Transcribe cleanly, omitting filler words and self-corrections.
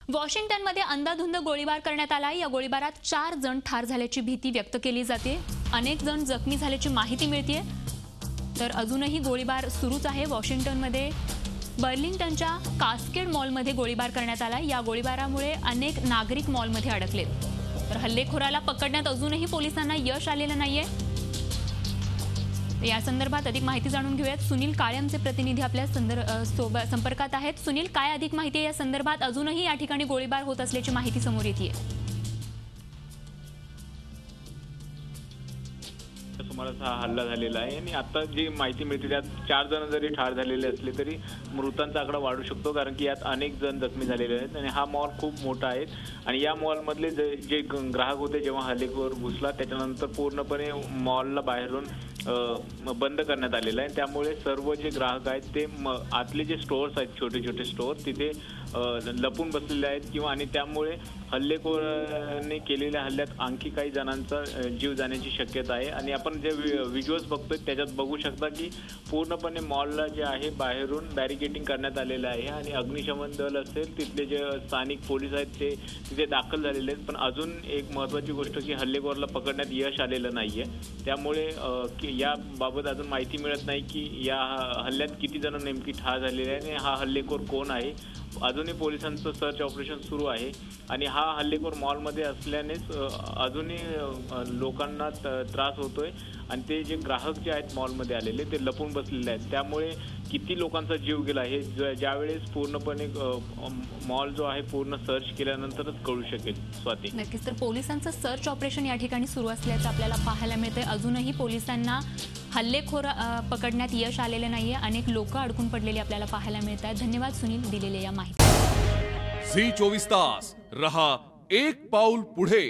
वॉशिंग्टनमध्ये अंधाधुंद गोळीबार करण्यात आला। या गोळीबारात 4 जण ठार झाल्याची भीती व्यक्त केली जाते। अनेक जण जखमी झाल्याची माहिती मिळते। तर अजूनही गोळीबार सुरूच आहे। वॉशिंग्टनमध्ये बर्लिंग्टनच्या कास्केड मॉलमध्ये गोळीबार करण्यात आला। या गोळीबारामुळे अनेक नागरिक मॉलमध्ये अडकलेत। तर हल्लेखोराला पकडण्यात अजूनही पोलिसांना यश आलेलं नाहीये। या संदर्भात अधिक माहिती जाणून घेऊयात। सुनील काळे आमचे प्रतिनिधी आपल्या संपर्कात आहेत। सुनील, काय अधिक माहिती आहे या संदर्भात? अजूनही या ठिकाणी गोळीबार होत असल्याची माहिती समोर येते। सुमारास हा हल्ला झालेला आहे आणि आता जी माहिती मिळते त्यात 4 जण जरी ठार झालेले असले तरी मृतांचा आकडा वाढू शकतो, कारण की यात अनेक जण जखमी झालेले आहेत आणि हा मॉल खूप मोठा आहे आणि या मॉलमधले जे ग्राहक होते जेव्हा हल्लेखोर घुसला त्याच्यानंतर पूर्णपणे मॉलला बाहेरून बंद करण्यात आलेलं आहे। त्यामुळे सर्व जे ग्राहक आहेत ते आतले जे स्टोअर्स आहेत, छोटे छोटे स्टोअर, तिथे लपून बसलेले आहेत किंवा आणि त्यामुळे हल्लेखोरांनी केलेल्या हल्ल्यात आणखी काही जणांचा जीव जाण्याची शक्यता आहे। आणि आपण जे व्हिज्युअल्स बघतोय त्याच्यात बघू शकता की पूर्णपणे मॉलला जे आहे बाहेरून बॅरिकेडिंग करण्यात आलेलं आहे आणि अग्निशमन दल असेल, तिथले जे स्थानिक पोलीस आहेत ते तिथे दाखल झालेले आहेत। पण अजून एक महत्त्वाची गोष्ट की हल्लेखोराला पकडण्यात यश आलेलं नाहीये। त्यामुळे याबाबत अजून माहिती मिळत नाही की या हल्ल्यात किती जण नेमकी ठार झालेले आहेत आणि हा हल्लेखोर कोण आहे। अजूनही पोलिसांचं सर्च ऑपरेशन सुरू आहे आणि हा हल्लेखोर मॉलमध्ये असल्यानेच अजूनही लोकांना त्रास होतोय आणि ते जे ग्राहक जे आहेत मॉलमध्ये आलेले ते लपून बसलेले आहेत। त्यामुळे किती लोकांचा जीव गेला हे ज्यावेळेस पूर्णपणे मॉल जो आहे पूर्ण सर्च केल्यानंतरच कळू शकेल। स्वाती, नक्कीच। तर पोलिसांचं सर्च ऑपरेशन या ठिकाणी सुरू असल्याचं आपल्याला पाहायला मिळतंय। अजूनही पोलिसांना हल्लेखोर पकडण्यात यश आलेलं नाहीये। अनेक लोक अडकून पडलेली आपल्याला पाहायला मिळत आहेत। धन्यवाद सुनील दिलेल्या या माहिती। झी 24 तास रहा एक पाऊल पुढे।